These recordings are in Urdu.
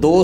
2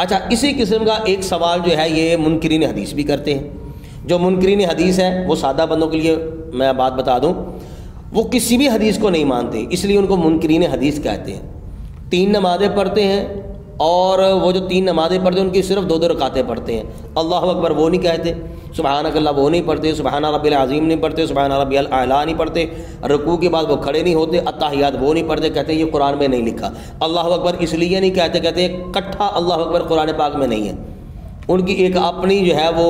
اچھا، اسی قسم کا ایک سوال جو ہے یہ منکرین حدیث بھی کرتے ہیں. جو منکرین حدیث ہے وہ سادہ بندوں کے لیے میں بات بتا دوں، وہ کسی بھی حدیث کو نہیں مانتے، اس لیے ان کو منکرین حدیث کہتے ہیں. 3 نمازیں پڑھتے ہیں اور وہ جو 3 نمازیں پڑھتے ہیں ان کی صرف 2 رکعتیں پڑھتے ہیں. اللہ اکبر وہ نہیں کہتے، سبحانک اللہ وہ نہیں پڑھتے، سبحان ربی العظیم نہیں پڑھتے، سبحان ربی الاعلیٰ نہیں پڑھتے، رکوع کے بعد وہ کھڑے نہیں ہوتے، التحیات وہ نہیں پڑھتے، کہتے ہیں یہ قرآن میں نہیں لکھا. اللہ اکبر اس لیے نہیں کہتے، کہتے ہیں کٹھا اللہ اکبر قرآن پاک میں نہیں ہے. ان کی ایک اپنی جو ہے وہ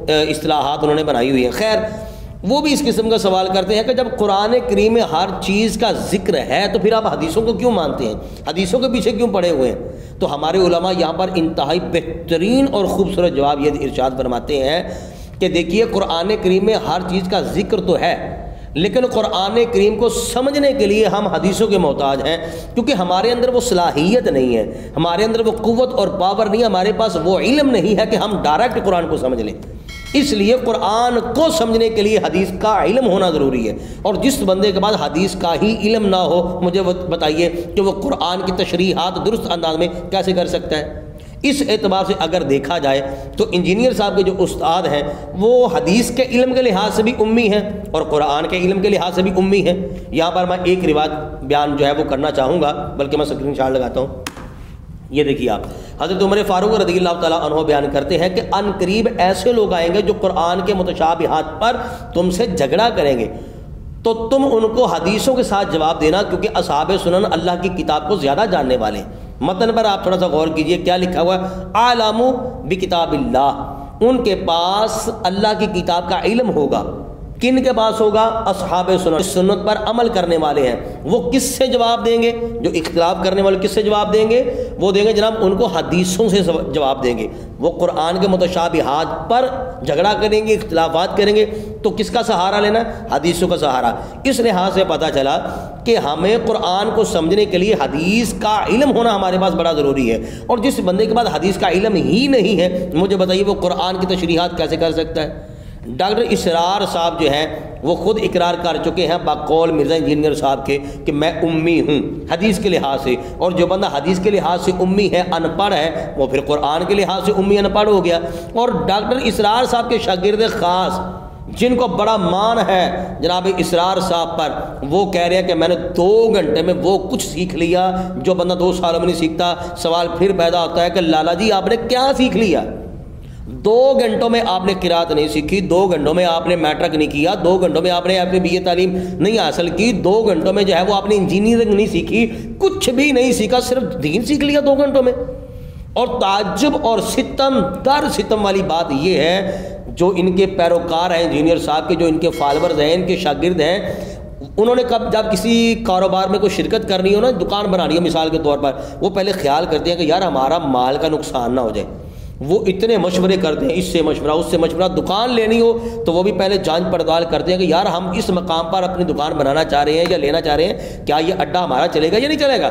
اصطلاحات انہوں نے بنائی ہوئی ہے. خیر، وہ بھی اس قسم کا سوال کرتے ہیں کہ جب قرآن کریم میں ہر چیز کا ذکر ہے تو پھر آپ حدیثوں کو کیوں مانتے ہیں، حدیثوں کے پیچھے کیوں پڑے ہوئے ہیں؟ تو ہمارے علماء یہاں پر انتہائی بہترین اور خوبصورت جواب یہ ارشاد فرماتے ہیں کہ دیکھیے قرآن کریم میں ہر چیز کا ذکر تو ہے، لیکن قرآن کریم کو سمجھنے کے لیے ہم حدیثوں کے محتاج ہیں، کیونکہ ہمارے اندر وہ صلاحیت نہیں ہے، ہمارے اندر وہ قوت اور پاور نہیں ہے، ہمارے پاس وہ علم نہیں ہے کہ ہم ڈائریکٹ قرآن کو سمجھ لیں. اس لیے قرآن کو سمجھنے کے لیے حدیث کا علم ہونا ضروری ہے. اور جس بندے کے بعد حدیث کا ہی علم نہ ہو، مجھے بتائیے کہ وہ قرآن کی تشریحات درست انداز میں کیسے کر سکتا ہے؟ اس اعتبار سے اگر دیکھا جائے تو انجینئر صاحب کے جو استاد ہیں وہ حدیث کے علم کے لحاظ سے بھی امی ہیں اور قرآن کے علم کے لحاظ سے بھی امی ہیں. یہاں پر میں ایک روایت بیان جو ہے وہ کرنا چاہوں گا، بلکہ میں اسکرین شاٹ لگاتا ہوں. یہ دیکھیے آپ، حضرت عمر فاروق رضی اللہ تعالیٰ عنہ بیان کرتے ہیں کہ ان قریب ایسے لوگ آئیں گے جو قرآن کے متشابہات پر تم سے جھگڑا کریں گے، تو تم ان کو حدیثوں کے ساتھ جواب دینا، کیونکہ اصحاب سنن اللہ کی کتاب کو زیادہ جاننے والے ہیں. متن پر آپ تھوڑا سا غور کیجئے، کیا لکھا ہوا ہے؟ عالم بکتاب اللہ، ان کے پاس اللہ کی کتاب کا علم ہوگا. کن کے پاس ہوگا؟ اصحاب سنت پر عمل کرنے والے ہیں. وہ کس سے جواب دیں گے؟ جو اختلاف کرنے والے کس سے جواب دیں گے؟ وہ دیں گے جناب ان کو حدیثوں سے جواب دیں گے. وہ قرآن کے متشابہات پر جھگڑا کریں گے، اختلافات کریں گے، تو کس کا سہارا لینا ہے؟ حدیثوں کا سہارا. اس لحاظ سے پتہ چلا کہ ہمیں قرآن کو سمجھنے کے لیے حدیث کا علم ہونا ہمارے پاس بڑا ضروری ہے. اور جس بندے کے پاس حدیث کا علم ہی نہیں ہے، مجھے بتائیے وہ قرآن کی تشریحات کیسے کر سکتا ہے؟ ڈاکٹر اسرار صاحب جو ہیں وہ خود اقرار کر چکے ہیں بقول مرزا انجینئر صاحب کے کہ میں امی ہوں حدیث کے لحاظ سے. اور جو بندہ حدیث کے لحاظ سے امی ہے، ان پڑھ ہے، وہ پھر قرآن کے لحاظ سے امی ان پڑھ ہو گیا. اور ڈاکٹر اسرار صاحب کے شاگرد خاص جن کو بڑا مان ہے جناب اسرار صاحب پر، وہ کہہ رہے ہیں کہ میں نے 2 گھنٹے میں وہ کچھ سیکھ لیا جو بندہ 2 سالوں میں نہیں سیکھتا. سوال پھر پیدا ہوتا ہے کہ لالا جی آپ نے کیا سیکھ لیا؟ 2 گھنٹوں میں آپ نے قرات نہیں سیکھی، 2 گھنٹوں میں آپ نے میٹرک نہیں کیا، 2 گھنٹوں میں آپ نے اپنی BA تعلیم نہیں حاصل کی، 2 گھنٹوں میں جو ہے وہ آپ نے انجینئرنگ نہیں سیکھی، کچھ بھی نہیں سیکھا، صرف دین سیکھ لیا 2 گھنٹوں میں. اور تعجب اور ستم در ستم والی بات یہ ہے، جو ان کے پیروکار ہیں انجینئر صاحب کے، جو ان کے فالورز ہیں، ان کے شاگرد ہیں، انہوں نے جب کسی کاروبار میں کوئی شرکت کرنی ہو نا، دکان بنانی ہو مثال کے طور پر، وہ پہلے خیال کرتے ہیں کہ یار ہمارا مال کا نقصان نہ ہو جائے. وہ اتنے مشورے کرتے ہیں، اس سے مشورہ اس سے مشورہ. دکان لینی ہو تو وہ بھی پہلے جانچ پڑتال کرتے ہیں کہ یار ہم اس مقام پر اپنی دکان بنانا چاہ رہے ہیں یا لینا چاہ رہے ہیں، کیا یہ اڈا ہمارا چلے گا یا نہیں چلے گا.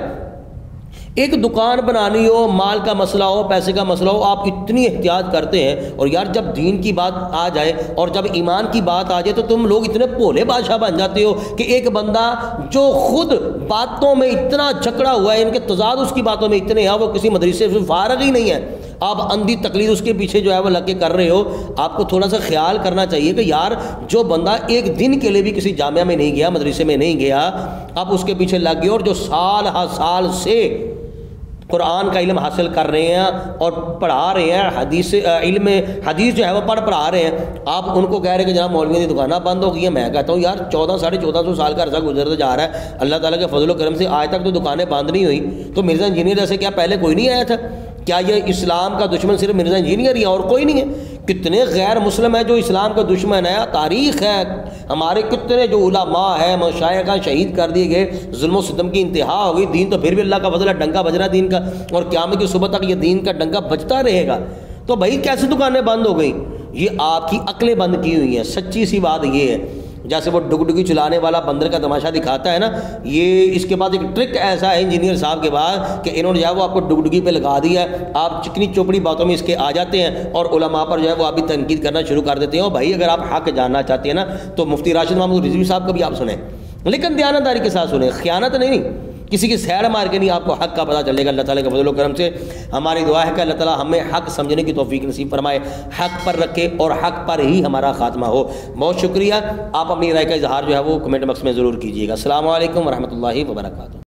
ایک دکان بنانی ہو، مال کا مسئلہ ہو، پیسے کا مسئلہ ہو، آپ اتنی احتیاط کرتے ہیں. اور یار جب دین کی بات آ جائے اور جب ایمان کی بات آ جائے تو تم لوگ اتنے بھولے بادشاہ بن جاتے ہو کہ ایک بندہ جو خود باتوں میں اتنا جھگڑا ہوا ہے، ان کے تضاد اس کی باتوں میں اتنے ہیں، وہ کسی مدرسے سے فارغ ہی نہیں ہے، آپ اندھی تقلید اس کے پیچھے جو ہے وہ لگ کے کر رہے ہو. آپ کو تھوڑا سا خیال کرنا چاہیے کہ یار جو بندہ ایک دن کے لیے بھی کسی جامعہ میں نہیں گیا، مدرسے میں نہیں گیا، آپ اس کے پیچھے لگ گئے، اور جو سال ہر سال سے قرآن کا علم حاصل کر رہے ہیں اور پڑھا رہے ہیں، علم حدیث جو ہے وہ پڑھا رہے ہیں، آپ ان کو کہہ رہے ہیں کہ جناب مولویوں کی دکانیں بند ہو گئی ہیں. میں کہتا ہوں یار 1400 سال کا عرصہ گزرتا جا رہا ہے، اللہ تعالیٰ کے فضل و کرم سے آج تک تو دکانیں بند نہیں ہوئی. تو مرزا انجینئر ایسے کیا پہلے کوئی نہیں آیا تھا؟ کیا یہ اسلام کا دشمن صرف مرزا انجینئر ہی ہے اور کوئی نہیں ہے؟ کتنے غیر مسلم ہیں جو اسلام کا دشمن ہے. تاریخ ہے ہمارے کتنے جو علماء ہیں، مشائخ شہید کر دیے گئے، ظلم و ستم کی انتہا ہو گئی. دین تو پھر بھی اللہ کا فضل ہے، ڈنکا بج رہا ہے دین کا، اور قیامت کی صبح تک یہ دین کا ڈنکا بجتا رہے گا. تو بھائی کیسے دکانیں بند ہو گئی؟ یہ آپ کی عقلیں بند کی ہوئی ہیں. سچی سی بات یہ ہے، جیسے وہ ڈگڈگی چلانے والا بندر کا تماشا دکھاتا ہے نا، یہ اس کے بعد ایک ٹرک ایسا ہے انجینئر صاحب کے بعد کہ انہوں نے جو ہے وہ آپ کو ڈگڈگی پہ لگا دیا ہے، آپ چکنی چوپڑی باتوں میں اس کے آ جاتے ہیں اور علماء پر جو ہے وہ آپ بھی تنقید کرنا شروع کر دیتے ہیں. اور بھائی اگر آپ حق جاننا چاہتے ہیں نا تو مفتی راشد محمود رضوی صاحب کا بھی آپ سنیں، لیکن دیانتداری کے ساتھ سنیں، خیانت نہیں. کسی کی سیڑ مار کے نہیں آپ کو حق کا پتہ چلے گا۔ اللہ تعالیٰ کے فضل و کرم سے ہماری دعا ہے کہ اللہ تعالیٰ ہمیں حق سمجھنے کی توفیق نصیب فرمائے، حق پر رکھے اور حق پر ہی ہمارا خاتمہ ہو۔ بہت شکریہ، آپ اپنی رائے کا اظہار جو ہے وہ کمنٹ باکس میں ضرور کیجیے گا۔ السلام علیکم ورحمۃ اللہ وبرکاتہ۔